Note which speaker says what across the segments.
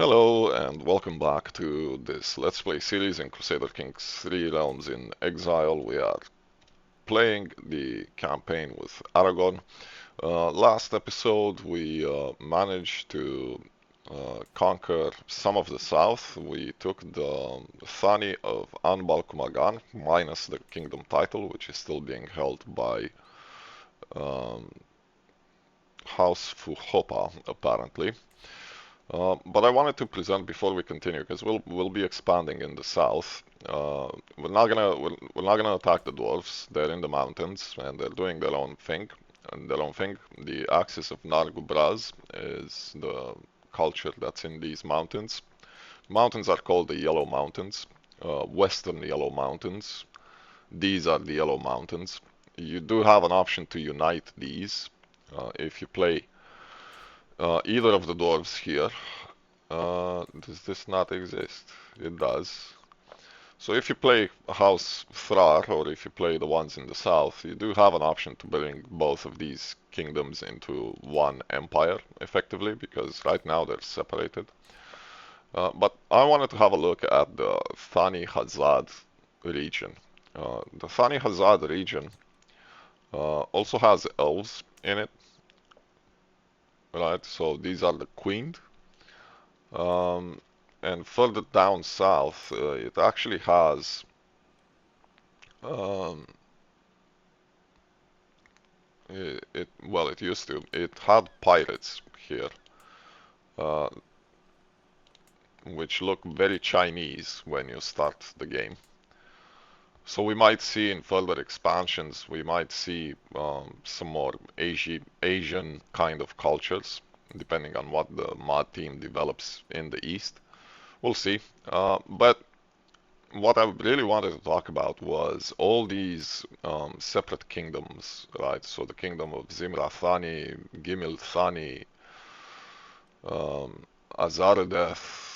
Speaker 1: Hello and welcome back to this Let's Play series in Crusader Kings 3 Realms in Exile. We are playing the campaign with Aragorn. Last episode we managed to conquer some of the south. We took the Thani of Anbal Kumagan, minus the kingdom title, which is still being held by um, House Fuhopa, apparently. But I wanted to present before we continue, because we'll be expanding in the south. We're not gonna attack the dwarves. They're in the mountains and they're doing their own thing. The axis of Nargubraz is the culture that's in these mountains. Mountains are called the Yellow Mountains, Western Yellow Mountains. These are the Yellow Mountains. You do have an option to unite these if you play either of the dwarves here. Does this not exist? It does. So if you play House Thrar, or if you play the ones in the south, you do have an option to bring both of these kingdoms into one empire, effectively, because right now they're separated. But I wanted to have a look at the Thani-Hazad region. The Thani-Hazad region also has elves in it, right? So these are the queen. And further down south, it actually has um, it used to. It had pirates here, uh, which look very Chinese when you start the game. So we might see in further expansions, we might see some more Asian kind of cultures, depending on what the mod team develops in the east. We'll see. But what I really wanted to talk about was all these separate kingdoms, right? So the kingdom of Zimra Thani, Gimil Thani, um, Azaradeth,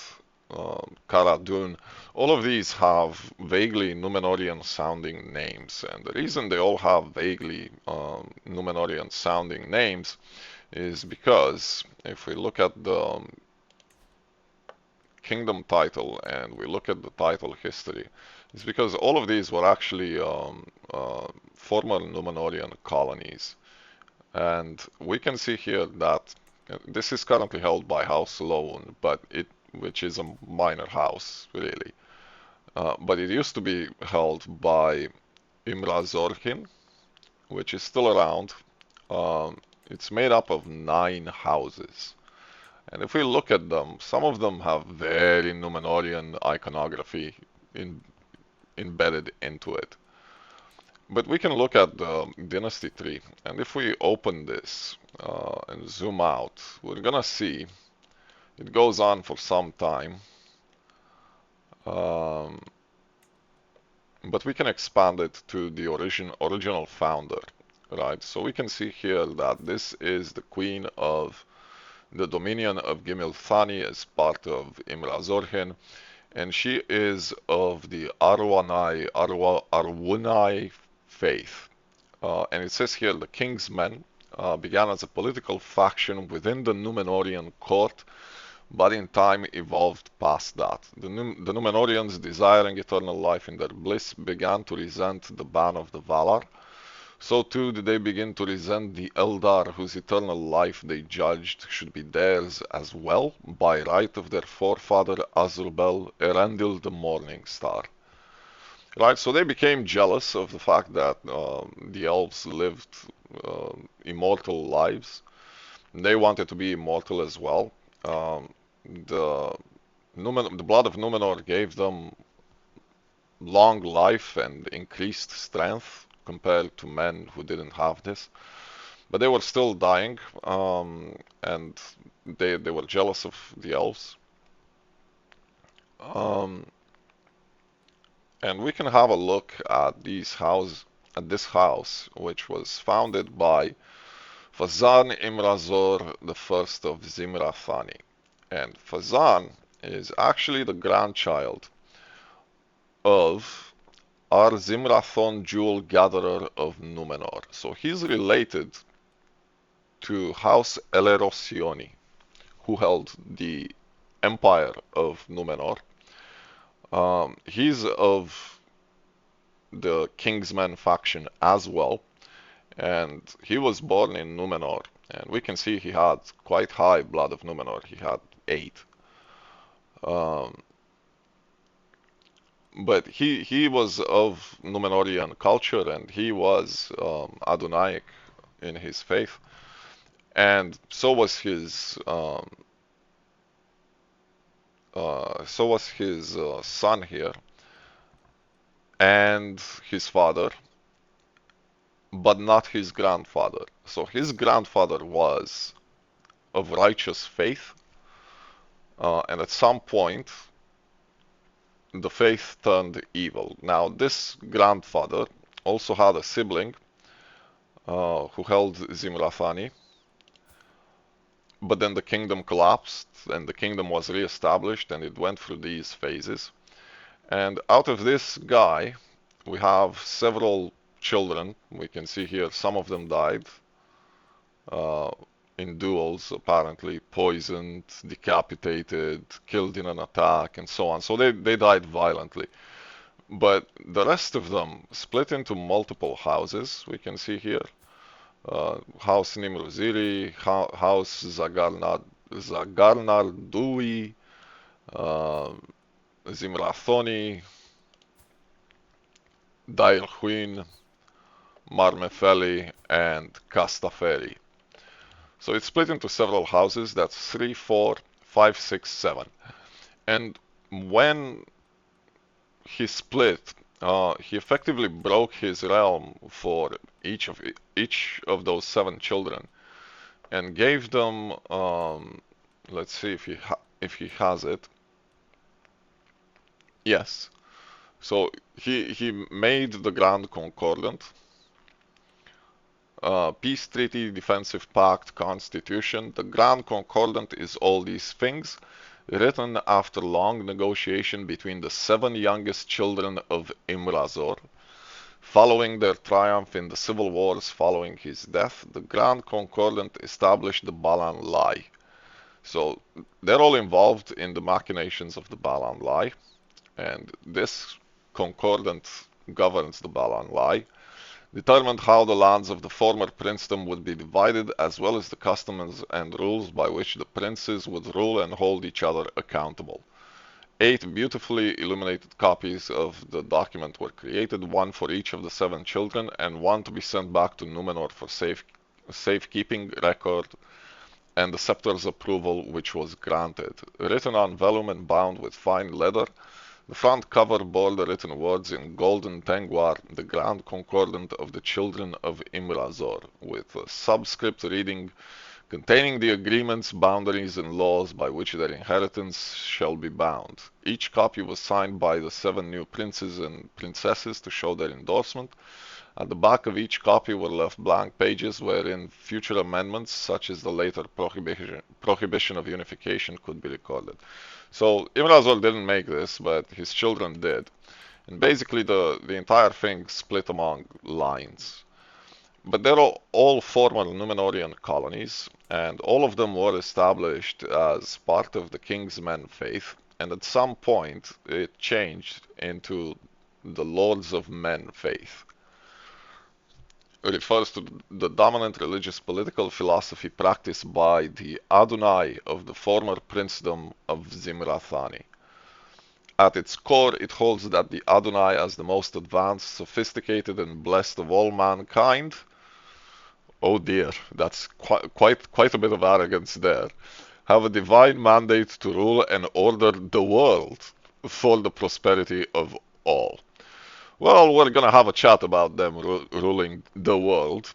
Speaker 1: Karadun, all of these have vaguely Númenórean sounding names. And the reason they all have vaguely Númenórean sounding names is because if we look at the kingdom title and we look at the title history, it's because all of these were actually former Númenórean colonies. And we can see here that this is currently held by House Loun, which is a minor house, really. But it used to be held by Imra Zorkin, which is still around. It's made up of 9 houses. And if we look at them, some of them have very Númenórean iconography embedded into it. But we can look at the dynasty tree, and if we open this and zoom out, we're gonna see it goes on for some time. Um, but we can expand it to the original founder, right? So we can see here that this is the queen of the dominion of Gimil Thani as part of Imra Zorhin, and she is of the Arwunai faith. And it says here the king's men began as a political faction within the Númenórean court, but in time evolved past that. The Númenóreans, desiring eternal life in their bliss, began to resent the ban of the Valar. So too did they begin to resent the Eldar, whose eternal life they judged should be theirs as well, by right of their forefather Azrubel, Erendil the Morning Star. Right, so they became jealous of the fact that the elves lived immortal lives. They wanted to be immortal as well. The blood of Númenor gave them long life and increased strength compared to men who didn't have this. But they were still dying, and they were jealous of the elves. And we can have a look at this house, which was founded by Fazan Imrazor the first of Zimra Thani. And Fazan is actually the grandchild of Zimrathon Jewel Gatherer of Númenor. So he's related to House Elerosioni, who held the empire of Numenor. He's of the Kingsmen faction as well, and he was born in Numenor. And we can see he had quite high blood of Numenor. He had 8. Um, but he was of Numenorian culture, and he was Adonaic in his faith, and so was his son here, and his father, but not his grandfather. So his grandfather was of righteous faith, and at some point the faith turned evil. Now this grandfather also had a sibling who held Zimrathani, but then the kingdom collapsed and the kingdom was re-established, and it went through these phases. And out of this guy we have several children. We can see here some of them died uh, in duels, apparently poisoned, decapitated, killed in an attack, and so on. So they died violently. But the rest of them split into multiple houses. We can see here House Nimruziri, House Zagarnar Dui, uh, Zimrathoni, Dairhuin, Marmefeli, and Castaferi. So it's split into several houses. That's 3, 4, 5, 6, 7. And when he split, he effectively broke his realm for each of those 7 children, and gave them. Let's see if he has it. Yes. So he made the Grand Concordant, peace treaty, defensive pact, constitution. The Grand Concordant is all these things, written after long negotiation between the 7 youngest children of Imrazor. Following their triumph in the civil wars following his death, the Grand Concordant established the Balan Lie. So they're all involved in the machinations of the Balan Lie, and this concordant governs the Balan Lie, determined how the lands of the former princedom would be divided, as well as the customs and rules by which the princes would rule and hold each other accountable. 8 beautifully illuminated copies of the document were created, 1 for each of the 7 children, and 1 to be sent back to Numenor for safekeeping record and the scepter's approval, which was granted. Written on vellum and bound with fine leather, the front cover bore the written words in golden Tengwar, the Grand Concordant of the Children of Imrazor, with a subscript reading, containing the agreements, boundaries, and laws by which their inheritance shall be bound. Each copy was signed by the 7 new princes and princesses to show their endorsement. At the back of each copy were left blank pages wherein future amendments, such as the later prohibition of unification, could be recorded. So Imrazor didn't make this, but his children did. And basically the entire thing split among lines. But they're all former Numenorian colonies, and all of them were established as part of the Kingsmen faith, and at some point it changed into the Lords of Men faith. It refers to the dominant religious political philosophy practiced by the Adonai of the former princedom of Zimrathani. At its core, it holds that the Adonai, as the most advanced, sophisticated, and blessed of all mankind, oh dear, that's quite a bit of arrogance there, have a divine mandate to rule and order the world for the prosperity of all. Well, we're gonna have a chat about them ruling the world.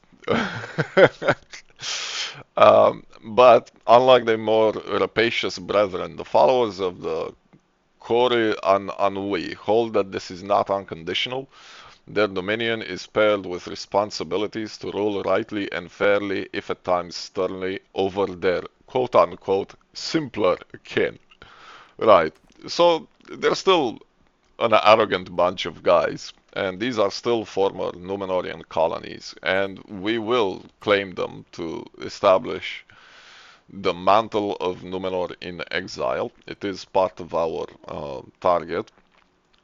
Speaker 1: But unlike their more rapacious brethren, the followers of the Kori Anui hold that this is not unconditional. Their dominion is paired with responsibilities to rule rightly and fairly, if at times sternly, over their quote-unquote simpler kin. Right, so they're still an arrogant bunch of guys, and these are still former Numenorian colonies, and we will claim them to establish the mantle of Numenor in exile. It is part of our target,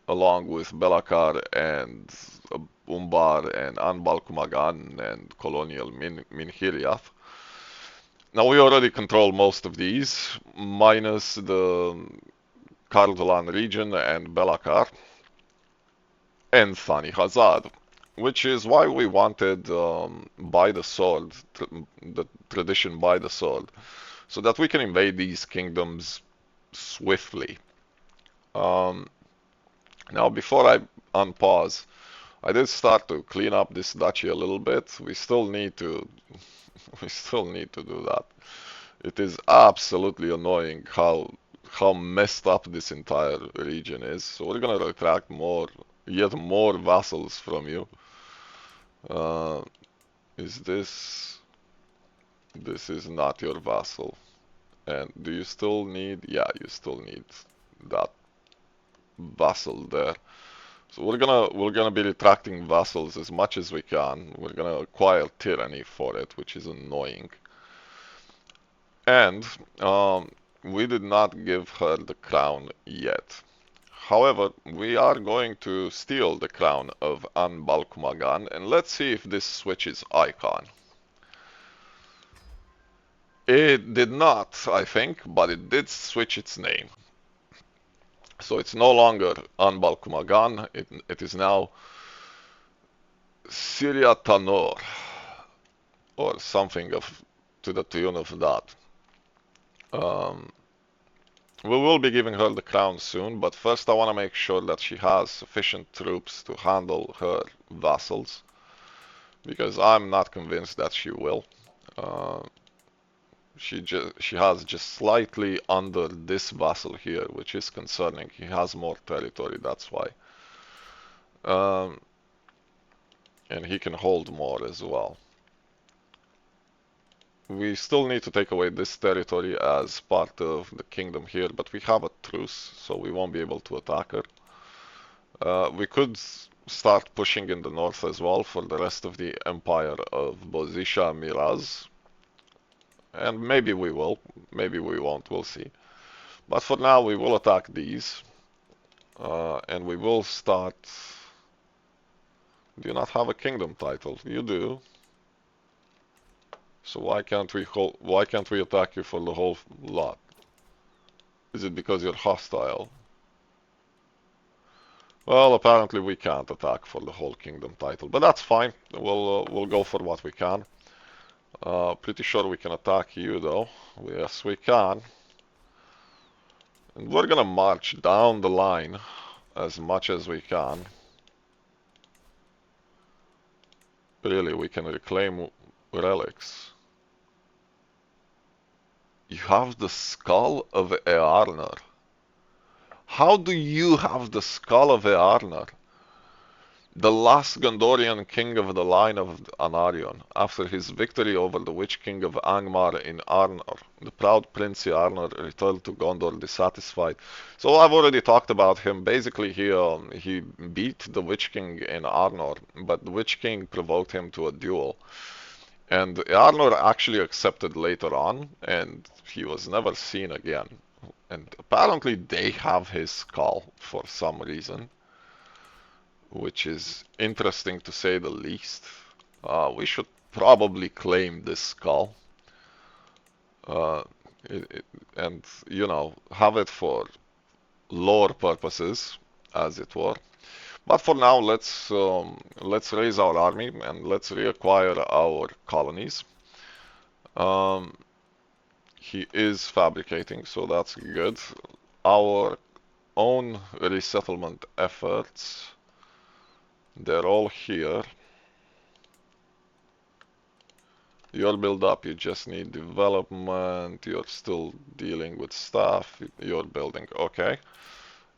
Speaker 1: along with Belakar and Umbar and Anbal Kumagan and Colonial Minhiriath. Now we already control most of these, minus the Kardalan region and Belakar and Thani-Hazad, which is why we wanted by the sword, the tradition by the sword, so that we can invade these kingdoms swiftly. Um, Now, before I unpause, I did start to clean up this duchy a little bit. We still need to, we still need to do that. It is absolutely annoying how messed up this entire region is. So we're gonna retract yet more vassals from you. Uh, is this? This is not your vassal. And do you still need? Yeah, you still need that vassal there. So we're gonna be retracting vassals as much as we can. We're gonna acquire tyranny for it, which is annoying. And we did not give her the crown yet. However, we are going to steal the crown of Anbal Kumagan, and let's see if this switches icon. It did not, I think, but it did switch its name. So it's no longer Anbal Kumagan, it is now Syria Tanor, or something to the tune of that. Um, we will be giving her the crown soon, but first I want to make sure that she has sufficient troops to handle her vassals, because I'm not convinced that she will. Uh, she has just slightly under this vassal here, which is concerning. He has more territory, that's why. Um, and he can hold more as well. We still need to take away this territory as part of the kingdom here, but we have a truce, so we won't be able to attack her. We could start pushing in the north as well for the rest of the empire of Bozisha Miraz. And maybe we will, maybe we won't, we'll see. But for now, we will attack these. And we will start... Do you not have a kingdom title? You do. So why can't we attack you for the whole lot? Is it because you're hostile? Well, apparently we can't attack for the whole kingdom title, but that's fine. We'll go for what we can. Pretty sure we can attack you though. Yes, we can. And we're gonna march down the line as much as we can. Really, we can reclaim relics. You have the skull of Earnur. How do you have the skull of Earnur? The last Gondorian king of the line of Anarion, after his victory over the Witch King of Angmar in Arnor, the proud Prince Arnor returned to Gondor dissatisfied. So I've already talked about him. Basically, he beat the Witch King in Arnor, but the Witch King provoked him to a duel. And Arnor actually accepted later on, and he was never seen again. And apparently they have his skull for some reason, which is interesting to say the least. We should probably claim this skull, uh, and you know, have it for lore purposes, as it were. But for now, let's raise our army and let's reacquire our colonies. Um, he is fabricating, so that's good. Our own resettlement efforts, they're all here. Your build up, you just need development, you're still dealing with stuff, you're building, okay.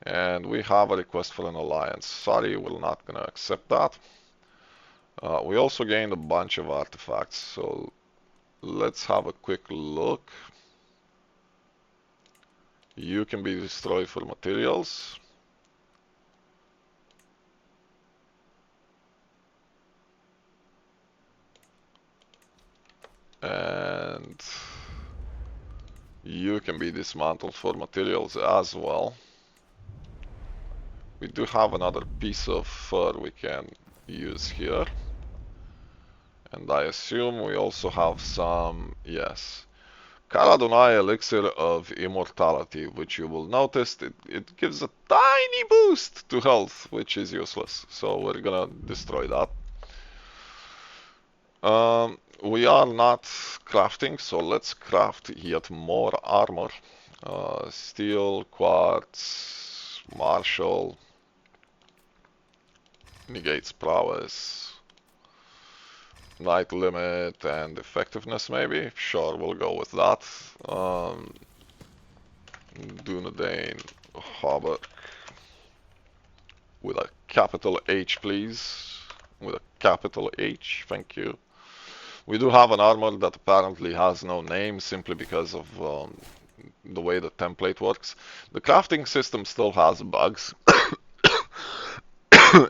Speaker 1: And we have a request for an alliance. Sorry, we're not gonna accept that. We also gained a bunch of artifacts, so let's have a quick look. You can be destroyed for materials. And You can be dismantled for materials as well. We do have another piece of fur we can use here. And I assume we also have some, yes. Karadunai Elixir of Immortality, which you will notice it gives a tiny boost to health, which is useless. So we're gonna destroy that. We are not crafting, so let's craft yet more armor. Steel, quartz, martial, negates prowess, night limit, and effectiveness maybe. Sure, we'll go with that. Dunedain, Harbor, with a capital H, please. With a capital H, thank you. We do have an armor that apparently has no name simply because of the way the template works. The crafting system still has bugs.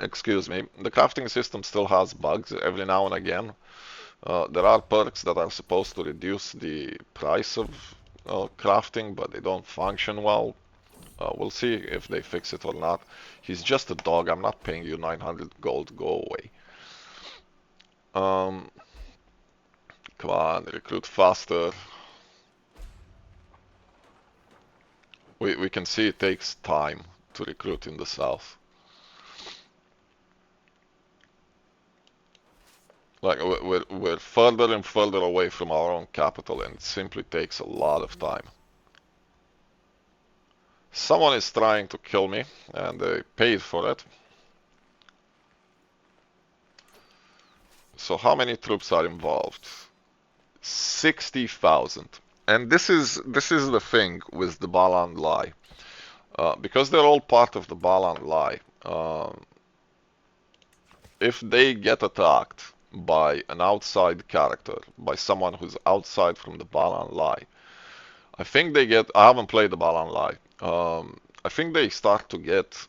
Speaker 1: Excuse me. The crafting system still has bugs every now and again. There are perks that are supposed to reduce the price of crafting, but they don't function well. We'll see if they fix it or not. He's just a dog. I'm not paying you 900 gold. Go away. Come on, recruit faster. We can see it takes time to recruit in the south. Like, we're further and further away from our own capital, and it simply takes a lot of time. Someone is trying to kill me, and they paid for it. So how many troops are involved? 60,000. And this is the thing with the Balan Lie. Because they're all part of the Balan Lie, if they get attacked by an outside character, by someone who's outside from the Balan Lie, I think they get, I haven't played the Balan Lie, I think they start to get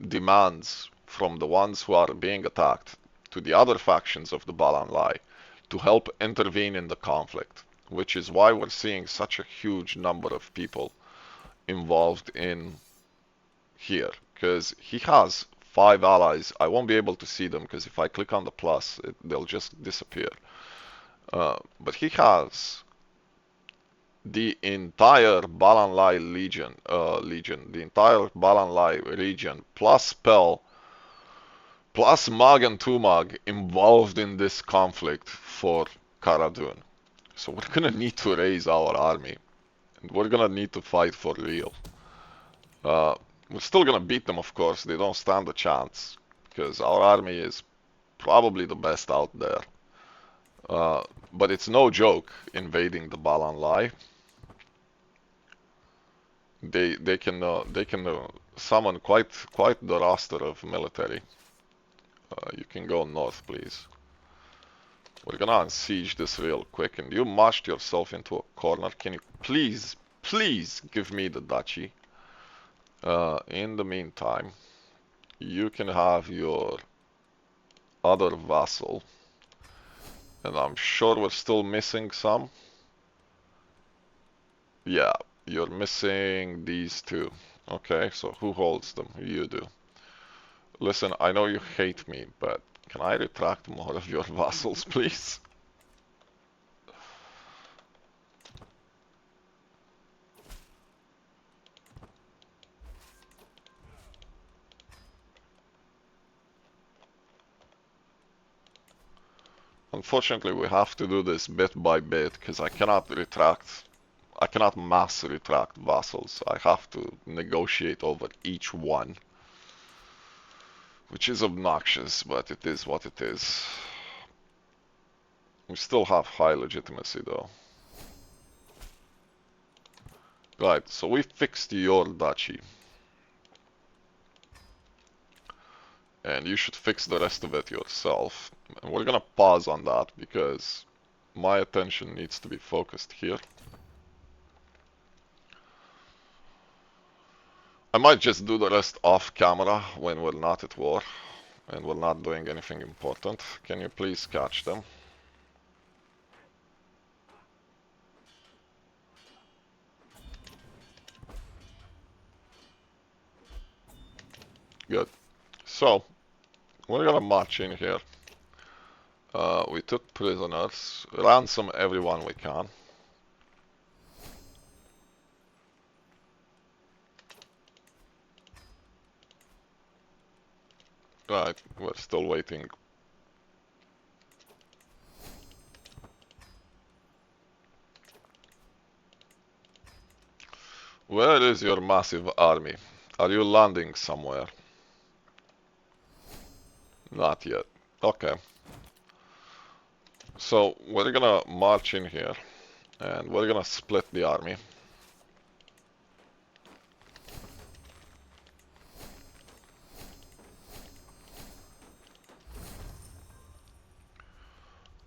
Speaker 1: demands from the ones who are being attacked to the other factions of the Balan Lie to help intervene in the conflict, which is why we're seeing such a huge number of people involved in here, because he has 5 allies. I won't be able to see them because if I click on the plus, they'll just disappear. But he has the entire Balan Lai Legion, the entire Balan Lai region, plus Spell, plus Mag and Tumag involved in this conflict for Karadun. So we're gonna need to raise our army, and we're gonna need to fight for real. We're still gonna beat them, of course. They don't stand a chance, because our army is probably the best out there. But it's no joke invading the Balan Lai. They can summon quite the roster of military. You can go north, please. We're gonna unsiege this real quick, and you marched yourself into a corner. Can you please give me the duchy? In the meantime, you can have your other vassal, and I'm sure we're still missing some. Yeah, you're missing these two. Okay, so who holds them? You do. Listen, I know you hate me, but can I retract more of your vassals, please? Unfortunately, we have to do this bit by bit, because I cannot mass retract vassals. I have to negotiate over each one. Which is obnoxious, but it is what it is. We still have high legitimacy though. Right, so we fixed your duchy. And you should fix the rest of it yourself. And we're gonna pause on that because my attention needs to be focused here. I might just do the rest off camera when we're not at war and we're not doing anything important. Can you please catch them? Good. So, we're gonna march in here. We took prisoners, ransom everyone we can. Right, we're still waiting. Where is your massive army? Are you landing somewhere? Not yet. Okay. So we're gonna march in here and we're gonna split the army.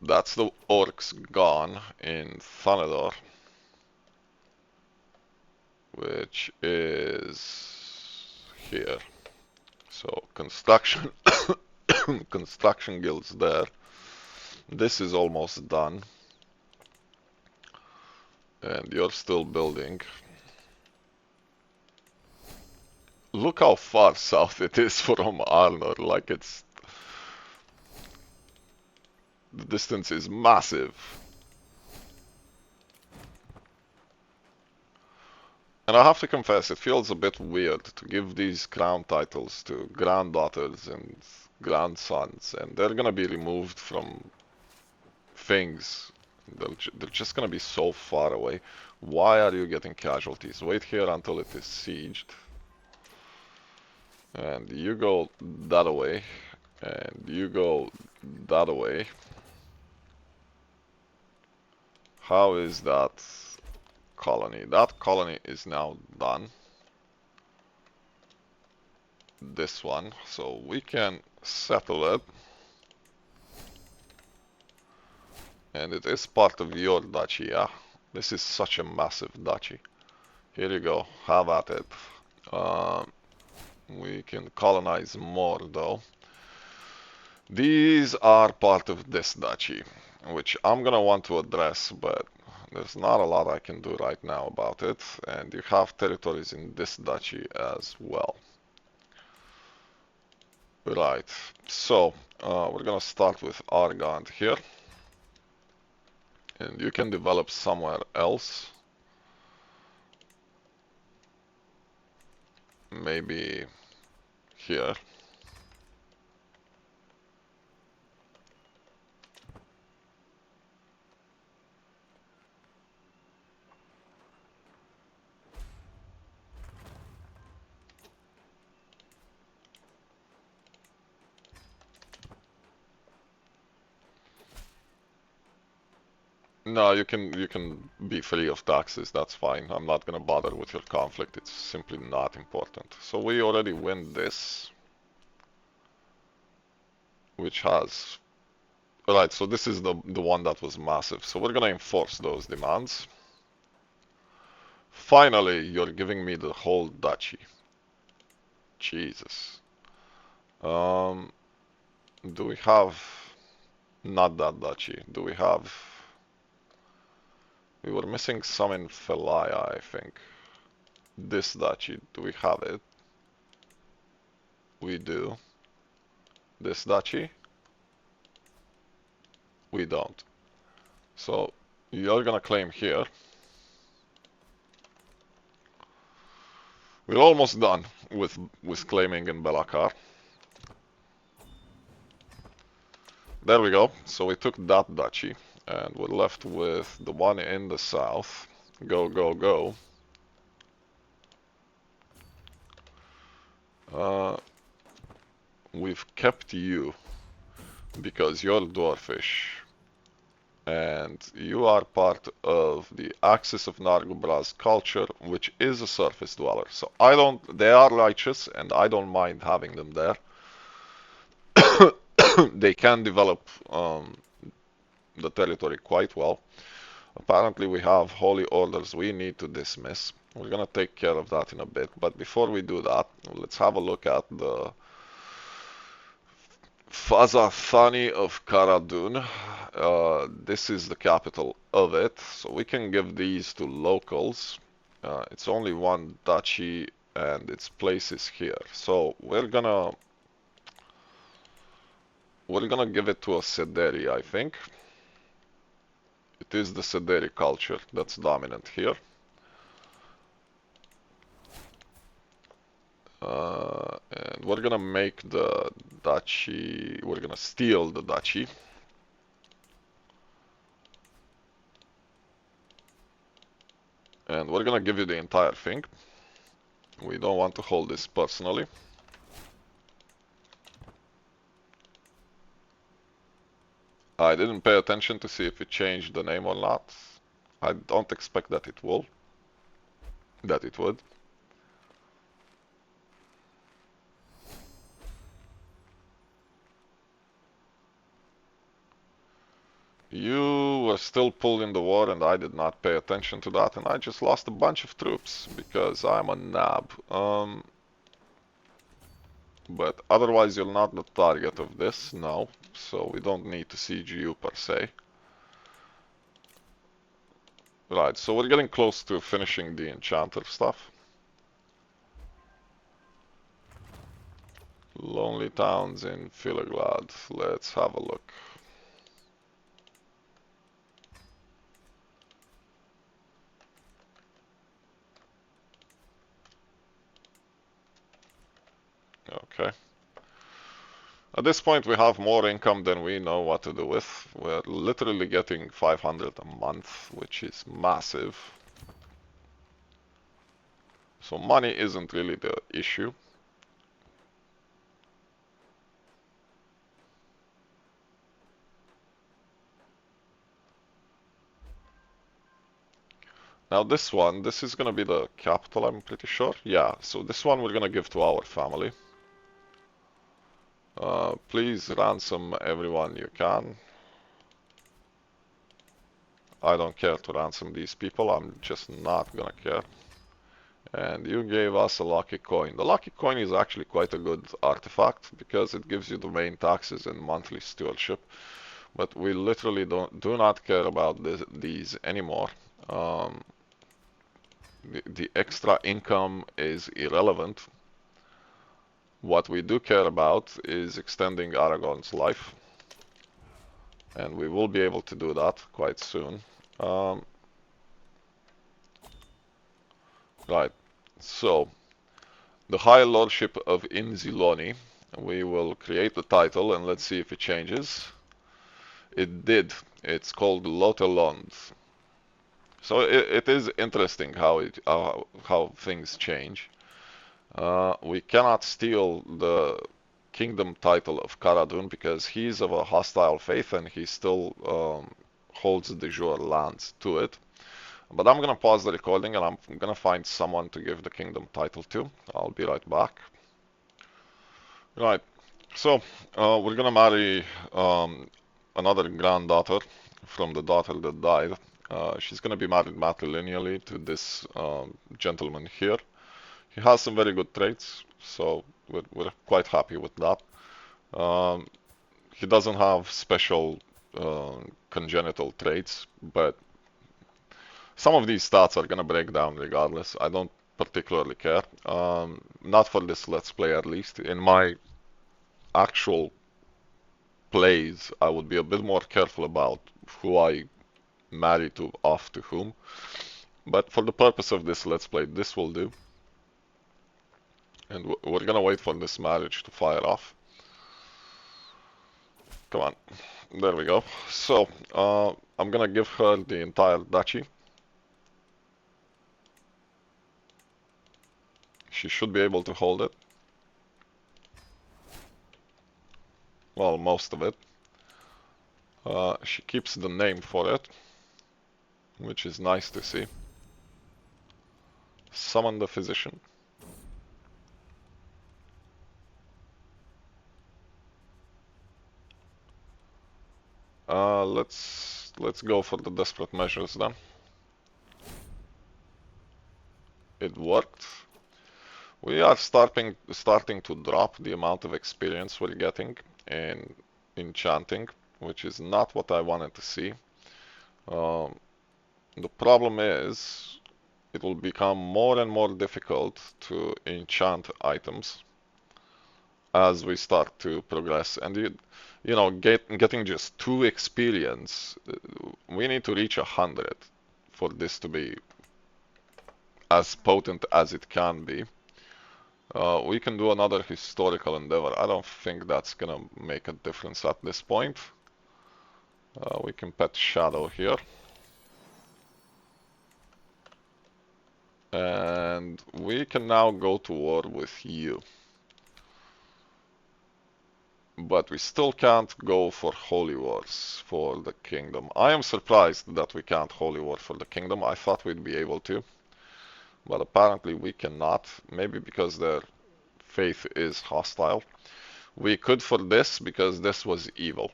Speaker 1: That's the orcs gone in Thanador, which is here. So construction construction guilds there. This is almost done. And you're still building. Look how far south it is from Arnor, like it's... The distance is massive. And I have to confess, it feels a bit weird to give these crown titles to granddaughters and grandsons, and they're gonna be removed from things. They're just gonna be so far away. Why are you getting casualties? Wait here until it is sieged. And you go that way. And you go that way. How is that colony? That colony is now done. This one. So we can settle it. And it is part of your duchy, yeah. This is such a massive duchy. Here you go, have at it. We can colonize more though. These are part of this duchy, which I'm gonna want to address, but there's not a lot I can do right now about it. And you have territories in this duchy as well. Right, so we're gonna start with Aragorn here. And you can develop somewhere else. Maybe here. No, you can be free of taxes, that's fine. I'm not gonna bother with your conflict, it's simply not important. So we already win this, which has... Right, so this is the one that was massive. So we're gonna enforce those demands. Finally, you're giving me the whole duchy. Jesus. Do we have... Not that duchy. Do we have... We were missing some in Felaya, I think. This duchy, do we have it? We do. This duchy? We don't. So you're gonna claim here. We're almost done with claiming in Belakar. There we go. So we took that duchy, and we're left with the one in the south. Go, go, go. We've kept you because you're dwarfish, and you are part of the Axis of Nargobra's culture, which is a surface dweller. So they are righteous, and I don't mind having them there. They can develop the territory quite well. Apparently we have holy orders we need to dismiss. We're gonna take care of that in a bit, but before we do that, let's have a look at the Thani of Karadun. This is the capital of it, so we can give these to locals. It's only one duchy, and its place is here. So we're gonna give it to a Sederi, I think. It is the Sederi culture that's dominant here. And we're gonna make the duchy, we're gonna steal the duchy. And we're gonna give you the entire thing. We don't want to hold this personally. I didn't pay attention to see if it changed the name or not. I don't expect that it will. That it would. You were still pulling the war and I did not pay attention to that and I just lost a bunch of troops because I'm a nab. But otherwise you're not the target of this, no. So we don't need to siege you per se. Right, so we're getting close to finishing the enchanter stuff. Lonely towns in Filaglad. Let's have a look. Okay. At this point we have more income than we know what to do with. We're literally getting 500 a month, which is massive. So money isn't really the issue. Now this one, this is gonna be the capital, I'm pretty sure. Yeah, so this one we're gonna give to our family. Please ransom everyone you can. I don't care to ransom these people, I'm just not gonna care. And you gave us a lucky coin. The lucky coin is actually quite a good artifact because it gives you domain taxes and monthly stewardship. But we literally do not care about these anymore. The extra income is irrelevant. What we do care about is extending Aragorn's life. And we will be able to do that quite soon. Right, so the High Lordship of Inziloni. We will create the title and let's see if it changes. It did. It's called Lotelond. So it is interesting how things change. We cannot steal the kingdom title of Caradun because he's of a hostile faith and he still holds de jure lands to it. But I'm gonna pause the recording and I'm gonna find someone to give the kingdom title to. I'll be right back. Right, so we're gonna marry another granddaughter from the daughter that died. She's gonna be married matrilineally to this gentleman here. He has some very good traits, so we're quite happy with that. He doesn't have special congenital traits, but some of these stats are gonna break down regardless. I don't particularly care. Not for this Let's Play at least. In my actual plays, I would be a bit more careful about who I marry to off to whom. But for the purpose of this Let's Play, this will do. And we're gonna wait for this marriage to fire off. Come on. There we go. So, I'm gonna give her the entire duchy. She should be able to hold it. Well, most of it. She keeps the name for it, which is nice to see. Summon the physician. Let's go for the desperate measures then. It worked. We are starting to drop the amount of experience we're getting in enchanting, which is not what I wanted to see. The problem is it will become more and more difficult to enchant items as we start to progress. And you know, getting just 2 experience, we need to reach 100 for this to be as potent as it can be. We can do another historical endeavor. I don't think that's gonna make a difference at this point. We can pet Shadow here. And we can now go to war with you. But we still can't go for holy wars for the kingdom. I am surprised that we can't holy war for the kingdom. I thought we'd be able to, but apparently we cannot. Maybe because their faith is hostile. We could for this because this was evil.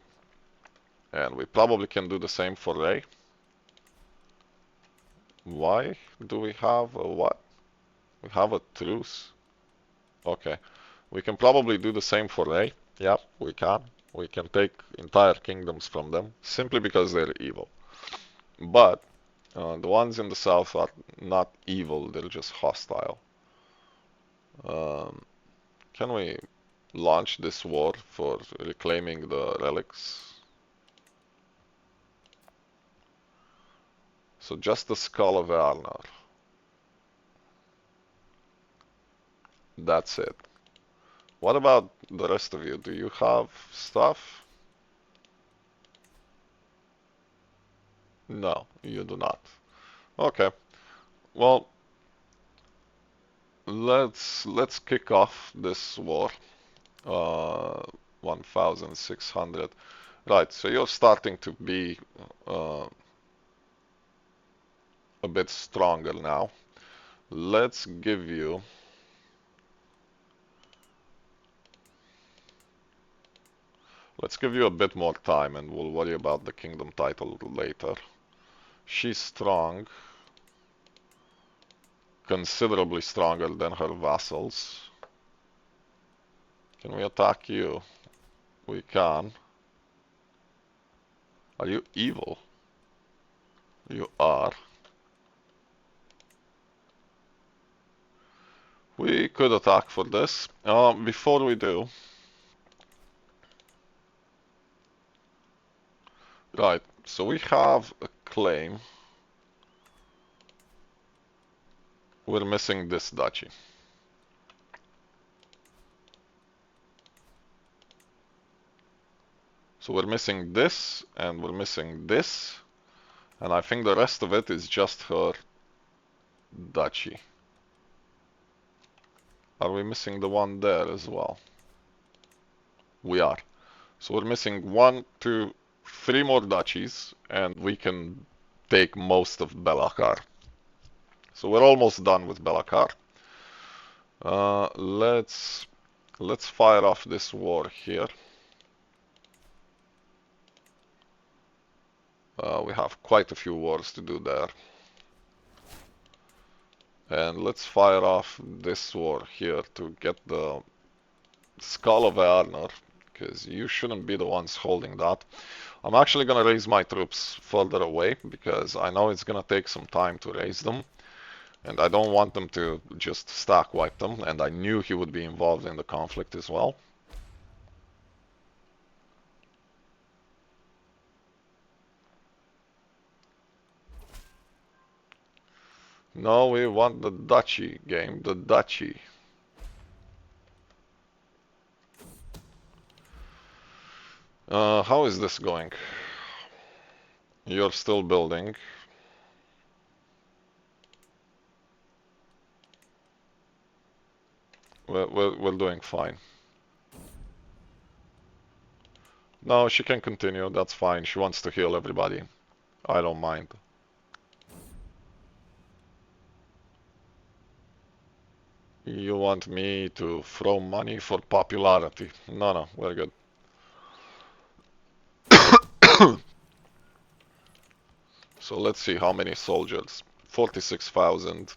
Speaker 1: And we probably can do the same for Rey. Why do we have a what? We have a truce. Okay. We can probably do the same for Rey. Yep, we can. We can take entire kingdoms from them simply because they're evil. But the ones in the south are not evil, they're just hostile. Um, can we launch this war for reclaiming the relics? So just the skull of Earnur. That's it. What about the rest of you? Do you have stuff? No, you do not. Okay. Well, let's kick off this war. Uh, 1,600. Right, so you're starting to be uh, a bit stronger now. Let's give you a bit more time and we'll worry about the kingdom title later. She's strong, considerably stronger than her vassals. Can we attack you? We can. Are you evil? You are. We could attack for this. Before we do, right, so we have a claim. We're missing this duchy. So we're missing this, and we're missing this, and I think the rest of it is just her duchy. Are we missing the one there as well? We are. So we're missing 1, 2, 3 more duchies, and we can take most of Belakar. So we're almost done with Belakar. Let's fire off this war here. We have quite a few wars to do there. And let's fire off this war here to get the Skull of Earnur, because you shouldn't be the ones holding that. I'm actually going to raise my troops further away, because I know it's going to take some time to raise them. And I don't want them to just stack wipe them, and I knew he would be involved in the conflict as well. No, we want the duchy game, the duchy. How is this going? You're still building. We're doing fine. No, she can continue, that's fine. She wants to heal everybody. I don't mind. You want me to throw money for popularity? No, we're good. So let's see how many soldiers. 46,000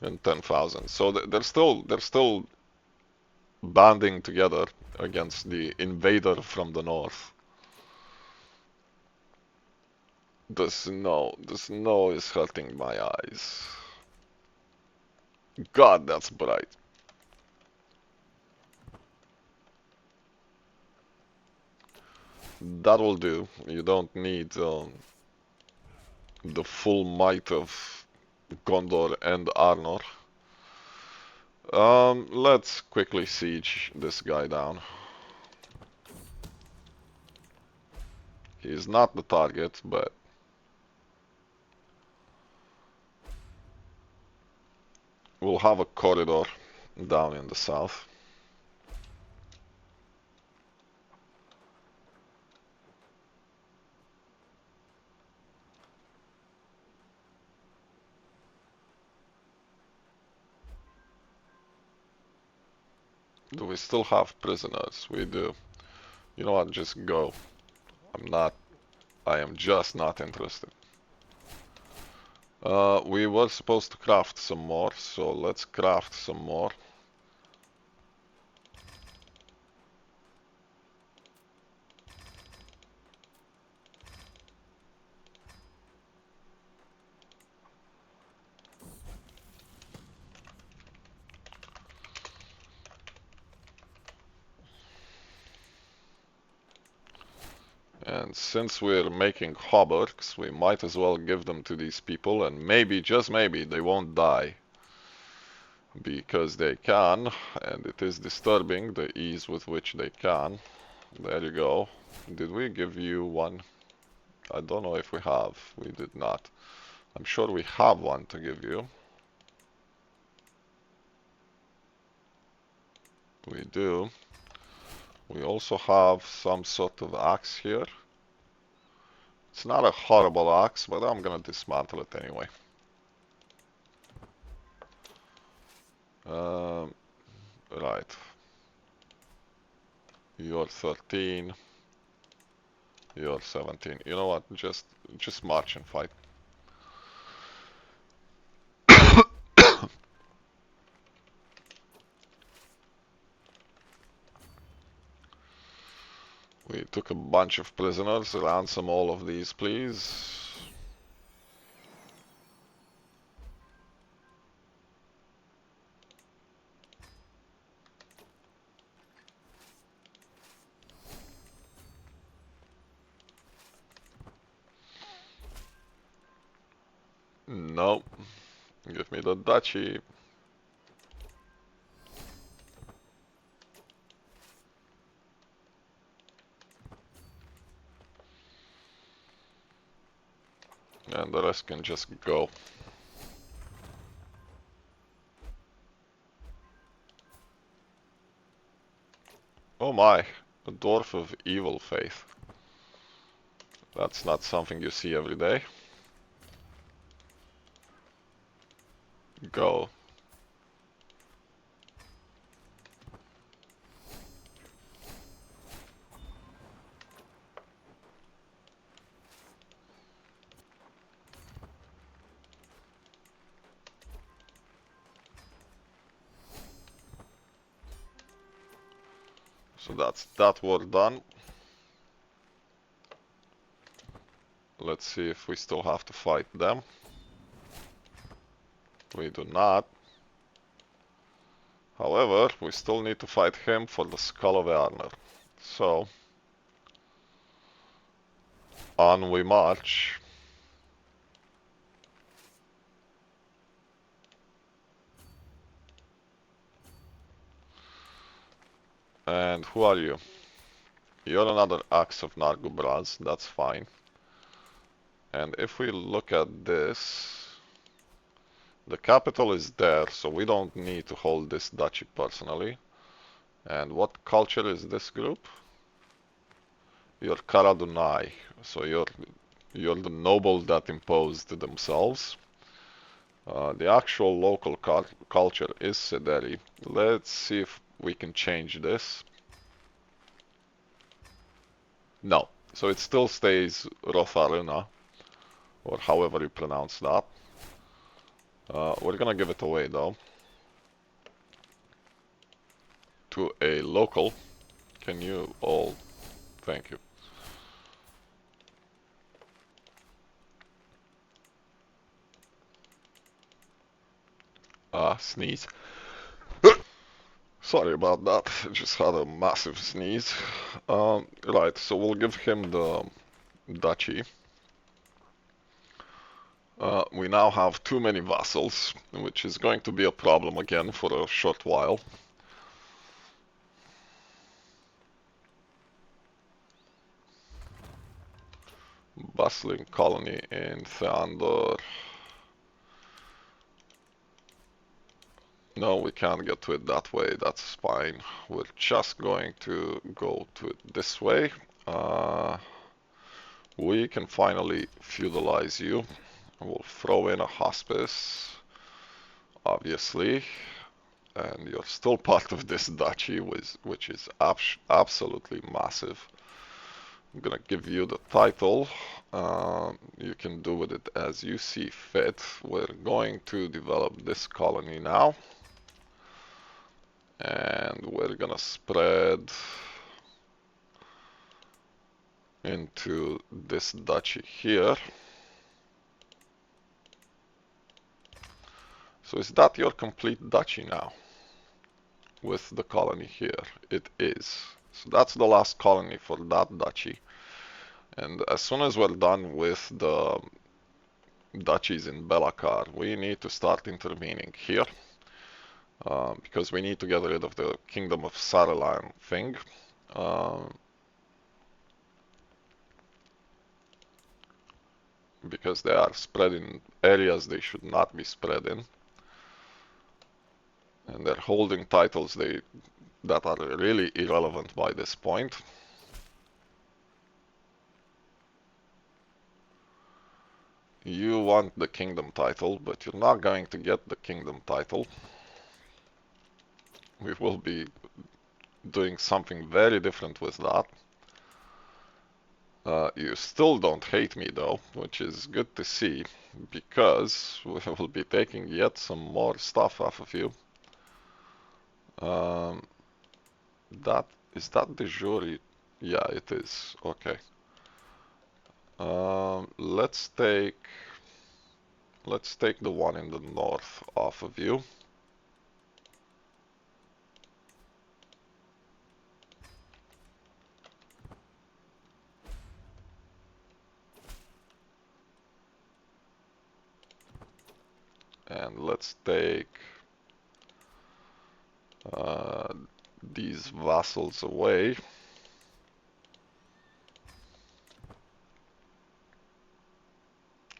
Speaker 1: and 10,000. So they're still banding together against the invader from the north. The snow is hurting my eyes. God, that's bright. That will do. You don't need the full might of Gondor and Arnor. Let's quickly siege this guy down. He's not the target, but we'll have a corridor down in the south. Do we still have prisoners? We do. You know what? Just go. I am just not interested. We were supposed to craft some more, so let's craft some more. And since we're making hauberks, we might as well give them to these people, and maybe, just maybe, they won't die. Because they can, and it is disturbing the ease with which they can. There you go. Did we give you one? I don't know if we have. We did not. I'm sure we have one to give you. We do. We also have some sort of axe here. It's not a horrible axe, but I'm gonna dismantle it anyway. Right. You're 13. You're 17. You know what? Just march and fight. We took a bunch of prisoners. Ransom all of these, please. Nope. Give me the duchy. And the rest can just go. Oh my, a dwarf of evil faith. That's not something you see every day. Go. So that's that war done. Let's see if we still have to fight them. We do not. However, we still need to fight him for the Skull of Earnur. So, on we march. And who are you? You're another Axe of Nargubraz, that's fine. And if we look at this, the capital is there, so we don't need to hold this duchy personally. And what culture is this group? You're Karadunai, so you're the noble that imposed themselves. The actual local culture is Sederi. Let's see if we can change this. No, so it still stays Rotharuna, or however you pronounce that. We're gonna give it away though to a local. Can you all? Thank you. Sneeze. Sorry about that. I just had a massive sneeze. Right, so we'll give him the duchy. We now have too many vassals, which is going to be a problem again for a short while. Bustling colony in Theandor. No, we can't get to it that way, that's fine. We're just going to go to it this way. We can finally feudalize you. We'll throw in a hospice, obviously. And you're still part of this duchy, which is absolutely massive. I'm gonna give you the title. You can do with it as you see fit. We're going to develop this colony now. And we're gonna spread into this duchy here. So is that your complete duchy now? With the colony here? It is. So that's the last colony for that duchy. And as soon as we're done with the duchies in Belakar, we need to start intervening here. Because we need to get rid of the Kingdom of Saruman thing. Because they are spread in areas they should not be spread in. And they're holding titles that are really irrelevant by this point. You want the kingdom title, but you're not going to get the kingdom title. We will be doing something very different with that. You still don't hate me though, which is good to see, because we will be taking yet some more stuff off of you. Is that the jury? Yeah, it is. Okay. Let's take the one in the north off of you. And let's take these vassals away.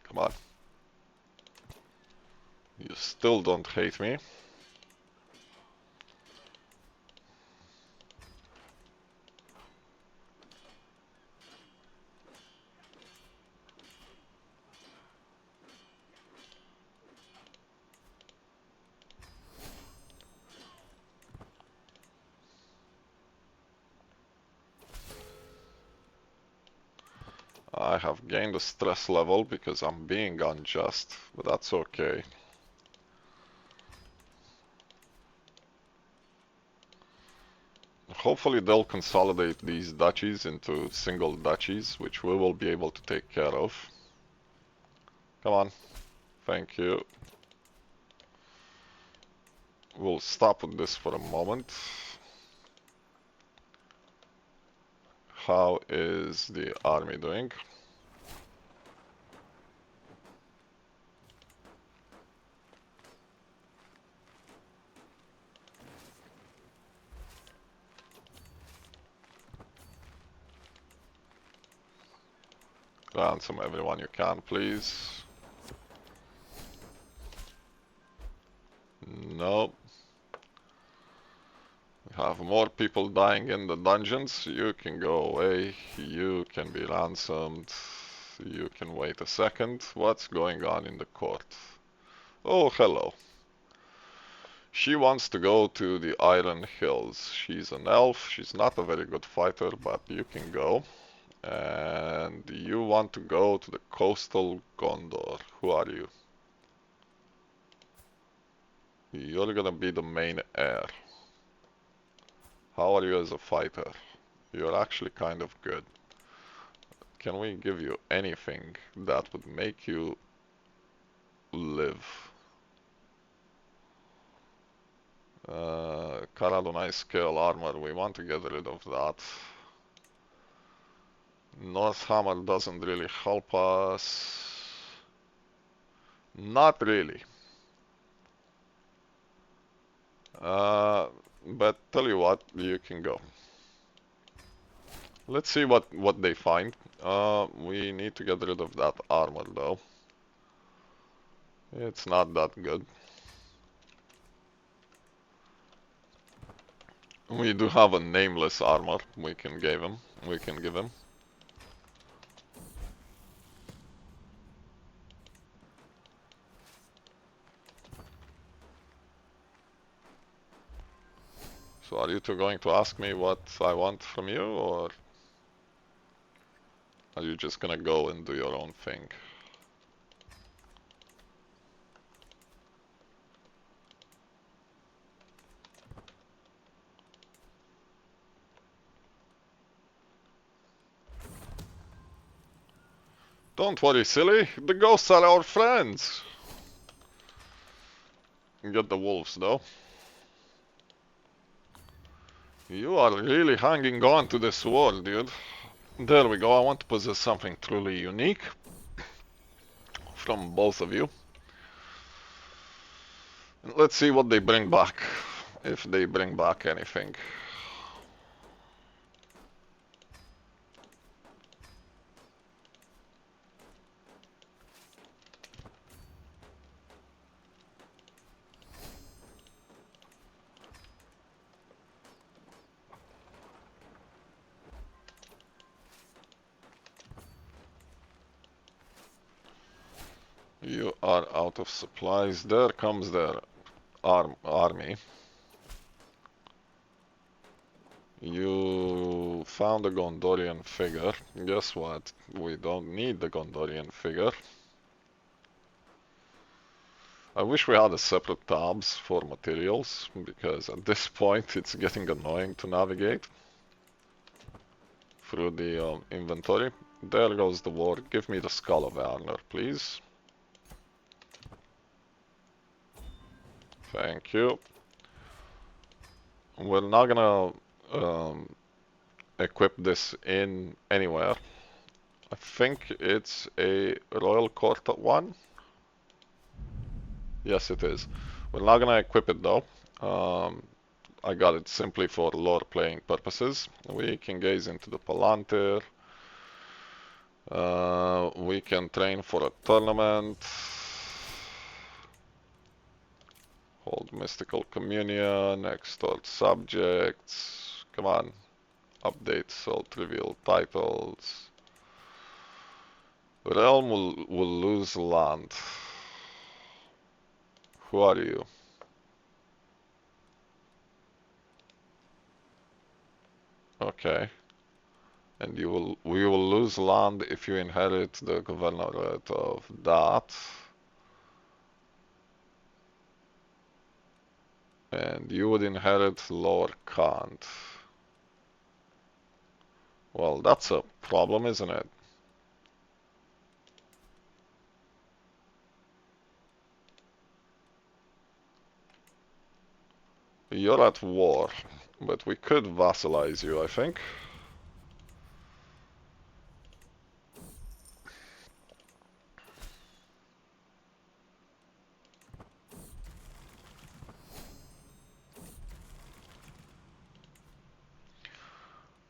Speaker 1: Come on. You still don't hate me. I have gained a stress level because I'm being unjust, but that's okay. Hopefully they'll consolidate these duchies into single duchies, which we will be able to take care of. Come on. Thank you. We'll stop with this for a moment. How is the army doing? Ransom everyone you can, please. Nope. We have more people dying in the dungeons. You can go away. You can be ransomed. You can wait a second. What's going on in the court? Oh, hello. She wants to go to the Iron Hills. She's an elf. She's not a very good fighter, but you can go. And you want to go to the coastal Gondor. Who are you? You're gonna be the main heir. How are you as a fighter? You're actually kind of good. Can we give you anything that would make you live? Karadonai scale armor, we want to get rid of that. North Hammer doesn't really help us. Not really. But tell you what, you can go. Let's see what they find. We need to get rid of that armor though. It's not that good. We do have a nameless armor we can give him. So are you two going to ask me what I want from you, or are you just gonna go and do your own thing? Don't worry, silly. The ghosts are our friends. Get the wolves, though. You are really hanging on to this sword, dude. There we go. I want to possess something truly unique from both of you. Let's see what they bring back, if they bring back anything. You are out of supplies. There comes their army. You found a Gondorian figure. Guess what? We don't need the Gondorian figure. I wish we had a separate tabs for materials, because at this point it's getting annoying to navigate through the inventory. There goes the war. Give me the skull of Earnur, please. Thank you. We're not gonna equip this in anywhere. I think it's a Royal Court one. Yes, it is. We're not gonna equip it though. I got it simply for lore playing purposes. We can gaze into the Palantir. We can train for a tournament. Hold mystical communion, extort subjects. Come on. Update soul trivial titles. Realm will lose land. Who are you? Okay. And we will lose land if you inherit the governorate of that. And you would inherit Lower Kant. Well, that's a problem, isn't it? You're at war, but we could vassalize you, I think.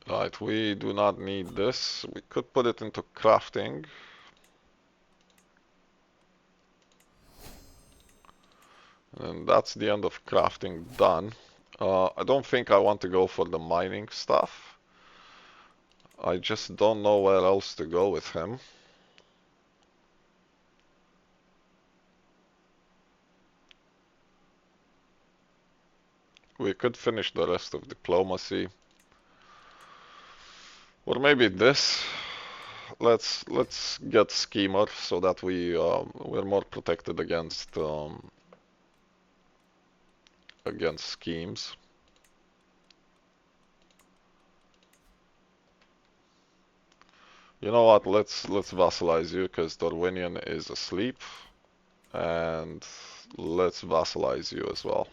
Speaker 1: Right, we do not need this. We could put it into crafting. And that's the end of crafting done. I don't think I want to go for the mining stuff. I just don't know where else to go with him. We could finish the rest of diplomacy. Or maybe this. Let's get schemer so that we're more protected against schemes. You know what? Let's vassalize you because Dorwinian is asleep, and let's vassalize you as well.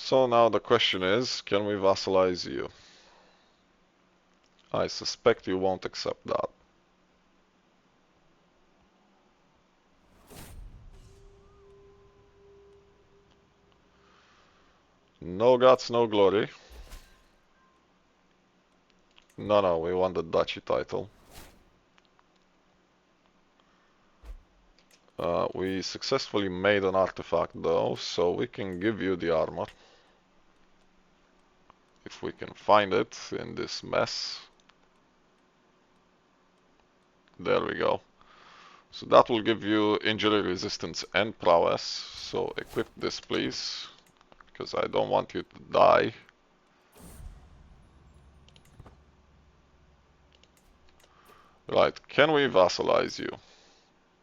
Speaker 1: So now the question is, can we vassalize you? I suspect you won't accept that. No guts, no glory. No, we want the duchy title. We successfully made an artifact though, so we can give you the armor. If we can find it in this mess. There we go. So that will give you injury resistance and prowess. So equip this please, because I don't want you to die. Right, can we vassalize you?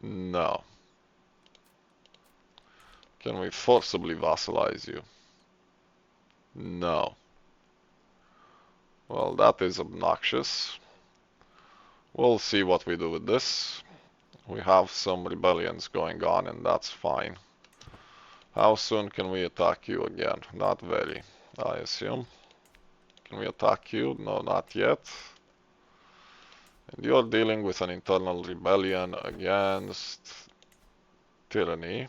Speaker 1: No. Can we forcibly vassalize you? No. Well, that is obnoxious. We'll see what we do with this. We have some rebellions going on, and that's fine. How soon can we attack you again? Not very, I assume. Can we attack you? No, not yet. And you're dealing with an internal rebellion against tyranny.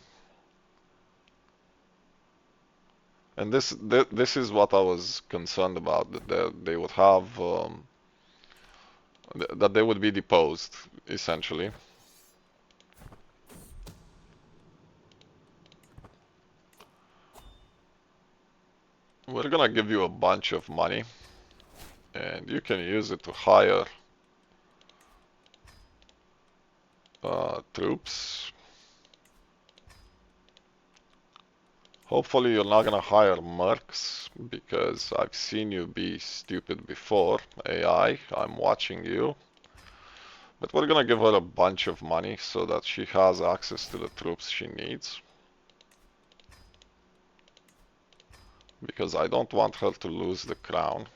Speaker 1: And this is what I was concerned about, that they would have, that they would be deposed, essentially. We're gonna give you a bunch of money, and you can use it to hire troops. Hopefully you're not gonna hire mercs, because I've seen you be stupid before. AI, I'm watching you. But we're gonna give her a bunch of money so that she has access to the troops she needs. Because I don't want her to lose the crown.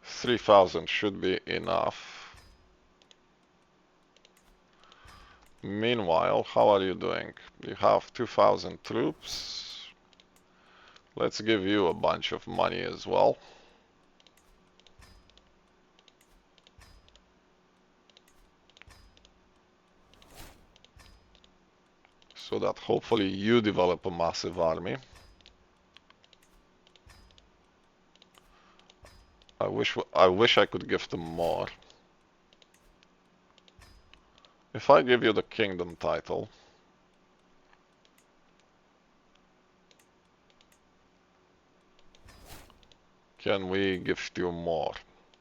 Speaker 1: $3,000 should be enough. Meanwhile, how are you doing? You have 2,000 troops. Let's give you a bunch of money as well. So that hopefully you develop a massive army. I wish I could give them more. If I give you the kingdom title, can we give you more?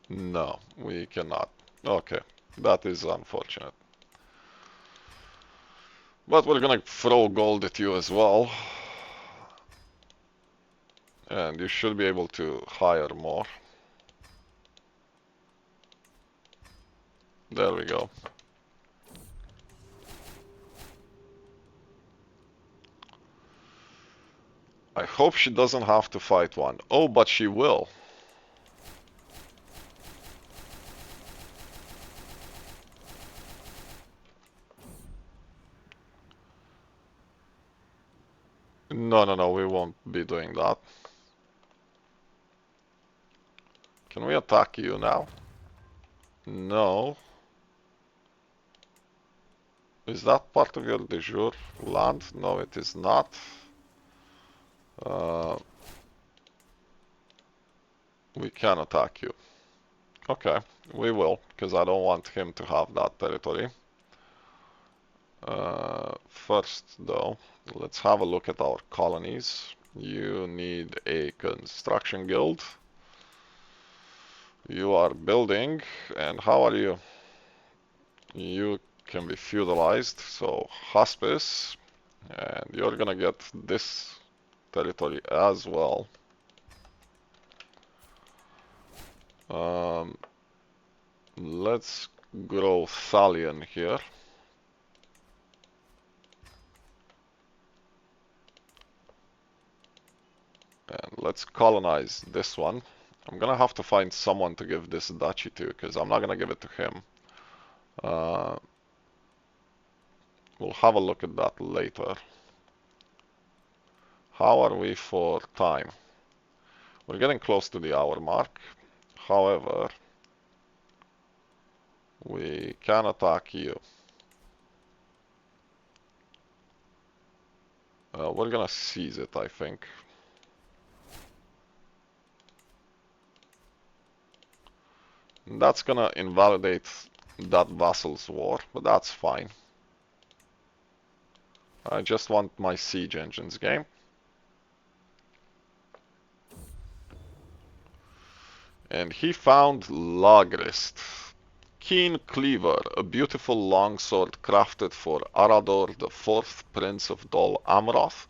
Speaker 1: No, we cannot. Okay, that is unfortunate. But we're gonna throw gold at you as well. And you should be able to hire more. There we go. I hope she doesn't have to fight one. Oh, but she will. No, we won't be doing that. Can we attack you now? No. Is that part of your de jure land? No, it is not. We can attack you. Okay, we will, because I don't want him to have that territory. First, though, let's have a look at our colonies. You need a construction guild. You are building, and how are you? You can be feudalized, so hospice, and you're gonna get this territory as well. Let's grow Thalion here. And let's colonize this one. I'm gonna have to find someone to give this duchy to, because I'm not gonna give it to him. We'll have a look at that later. How are we for time? We're getting close to the hour mark. However, we can attack you. We're gonna seize it, I think. And that's gonna invalidate that vassal's war, but that's fine. I just want my siege engines game. And he found Lagrist. Keen Cleaver, a beautiful longsword crafted for Arador, the fourth prince of Dol Amroth,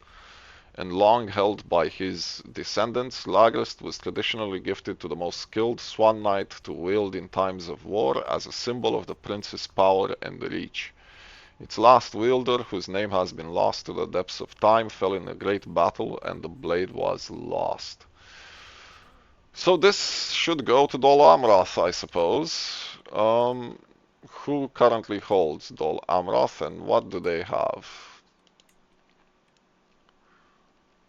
Speaker 1: and long held by his descendants. Lagrist was traditionally gifted to the most skilled Swan Knight to wield in times of war as a symbol of the prince's power and reach. Its last wielder, whose name has been lost to the depths of time, fell in a great battle and the blade was lost. So this should go to Dol Amroth, I suppose. Who currently holds Dol Amroth and what do they have?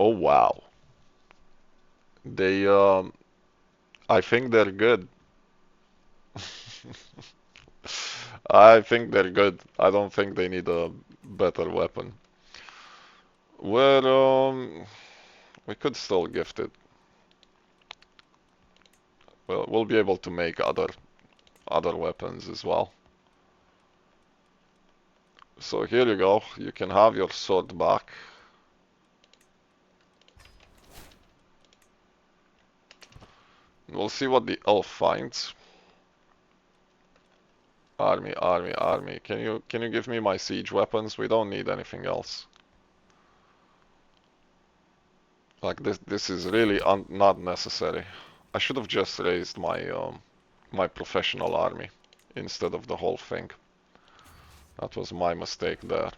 Speaker 1: Oh wow. They, I think they're good. I think they're good. I don't think they need a better weapon. We could still gift it. Well, we'll be able to make other weapons as well. So here you go. You can have your sword back. We'll see what the elf finds. Army, army, army. Can you give me my siege weapons? We don't need anything else. Like this is really not necessary. I should have just raised my professional army instead of the whole thing. That was my mistake there.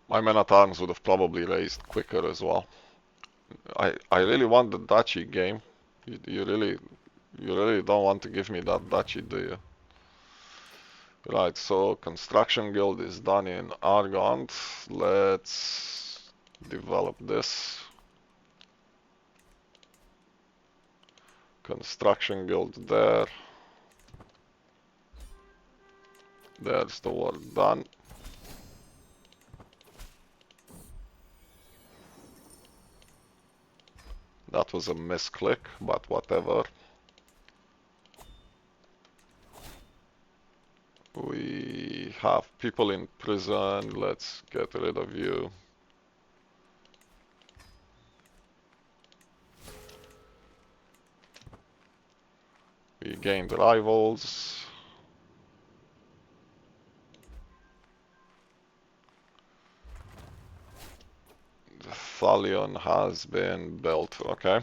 Speaker 1: My men-at-arms would have probably raised quicker as well. I really want the duchy game. You really don't want to give me that duchy, do you? Right, so construction guild is done in Aragorn. Let's develop this. Construction guild there. There's the work done. That was a misclick, but whatever. We have people in prison. Let's get rid of you. We gained rivals. The Thalion has been built. Okay.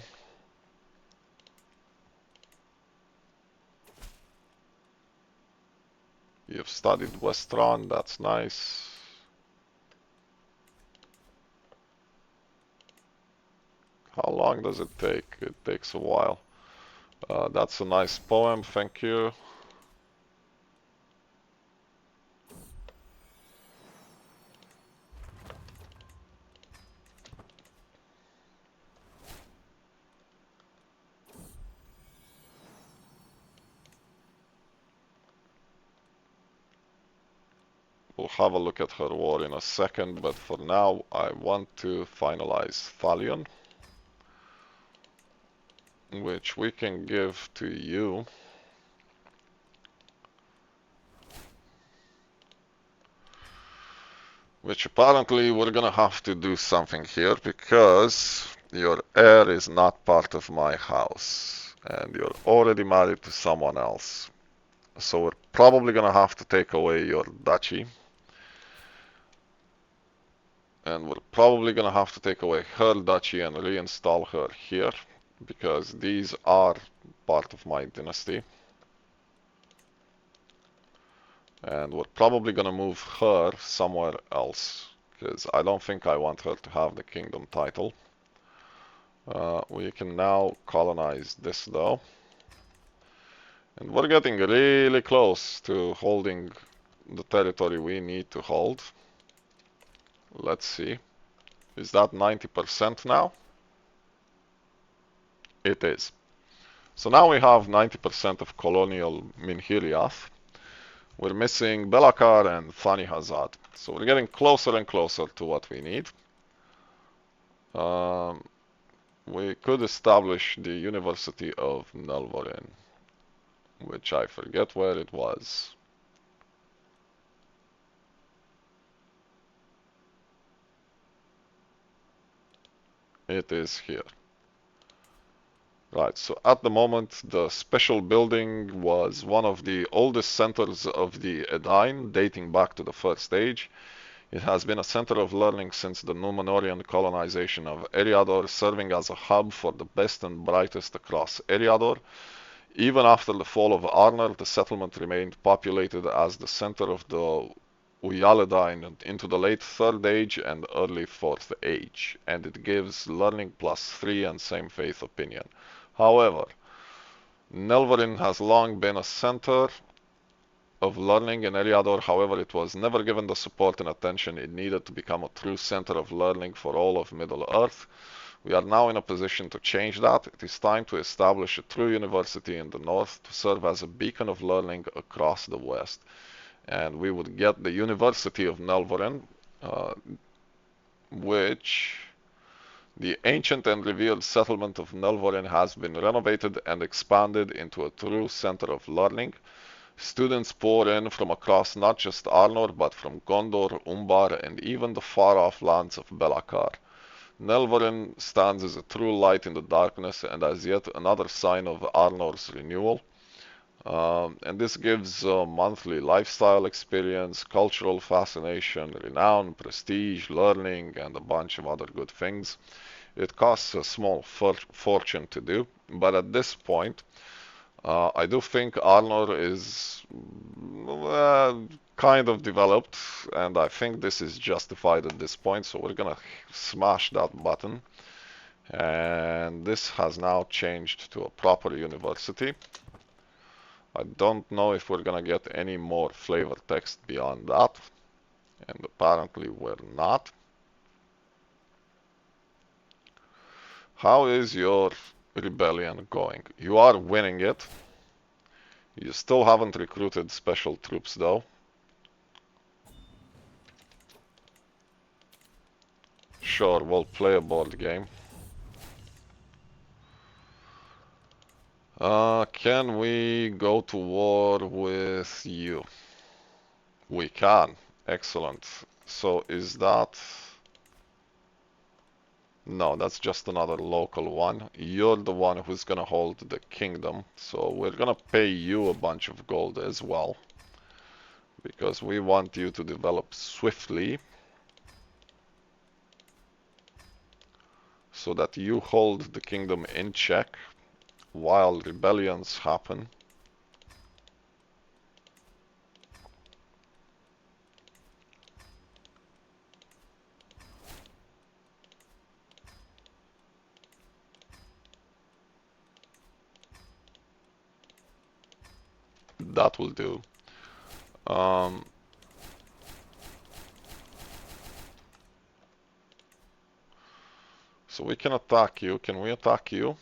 Speaker 1: You've studied Westron, that's nice. How long does it take? It takes a while. That's a nice poem, thank you. We'll have a look at her war in a second, but for now I want to finalize Thalion, which we can give to you. Which apparently we're gonna have to do something here because your heir is not part of my house and you're already married to someone else. So we're probably gonna have to take away your duchy. And we're probably gonna have to take away her duchy and reinstall her here because these are part of my dynasty. And we're probably gonna move her somewhere else because I don't think I want her to have the kingdom title. We can now colonize this though. And we're getting really close to holding the territory we need to hold. Let's see. Is that 90% now? It is. So now we have 90% of colonial Minhiriath. We're missing Belakar and Thani-Hazad. So we're getting closer and closer to what we need. We could establish the University of Nelvorin, which I forget where it was. It is here. Right, so at the moment, the special building was one of the oldest centers of the Edain, dating back to the First Age. It has been a center of learning since the Númenórean colonization of Eriador, serving as a hub for the best and brightest across Eriador. Even after the fall of Earnur, the settlement remained populated as the center of the Uyaledain into the late Third Age and early Fourth Age, and it gives learning +3 and same faith opinion. However, Nelvorin has long been a center of learning in Eriador. However, it was never given the support and attention it needed to become a true center of learning for all of Middle-earth. We are now in a position to change that. It is time to establish a true university in the north to serve as a beacon of learning across the west. And we would get the University of Nelvorin, which the ancient and revered settlement of Nelvorin has been renovated and expanded into a true center of learning. Students pour in from across not just Arnor, but from Gondor, Umbar, and even the far-off lands of Belakar. Nelvorin stands as a true light in the darkness and as yet another sign of Arnor's renewal. And this gives monthly lifestyle experience, cultural fascination, renown, prestige, learning, and a bunch of other good things. It costs a small fortune to do, but at this point, I do think Arnor is kind of developed, and I think this is justified at this point, so we're gonna smash that button. And this has now changed to a proper university. I don't know if we're gonna get any more flavor text beyond that, and apparently we're not. How is your rebellion going? You are winning it. You still haven't recruited special troops though. Sure, we'll play a board game. Can we go to war with you? We can. Excellent. So is that... No, that's just another local one. You're the one who's gonna hold the kingdom, so we're gonna pay you a bunch of gold as well, because we want you to develop swiftly, so that you hold the kingdom in check while rebellions happen. That will do. So we can attack you. Can we attack you?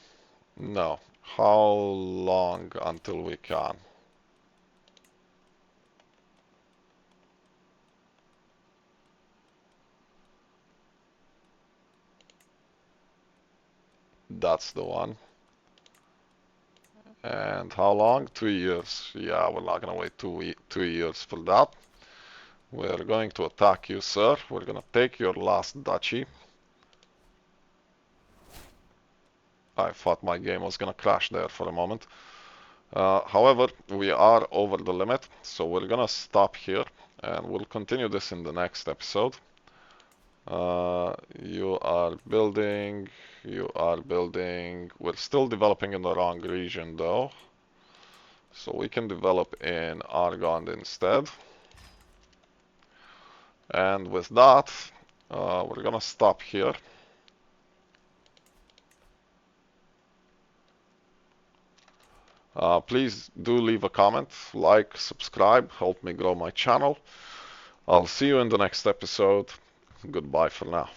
Speaker 1: No. How long until we can? That's the one. And how long? 2 years. Yeah, we're not gonna wait 2 years for that. We're going to attack you, sir. We're gonna take your last duchy. I thought my game was gonna crash there for a moment. However, we are over the limit, so we're gonna stop here, and we'll continue this in the next episode. You are building, we're still developing in the wrong region though, so we can develop in Aragorn instead. And with that, we're gonna stop here. Please do leave a comment, like, subscribe, help me grow my channel. I'll see you in the next episode. Goodbye for now.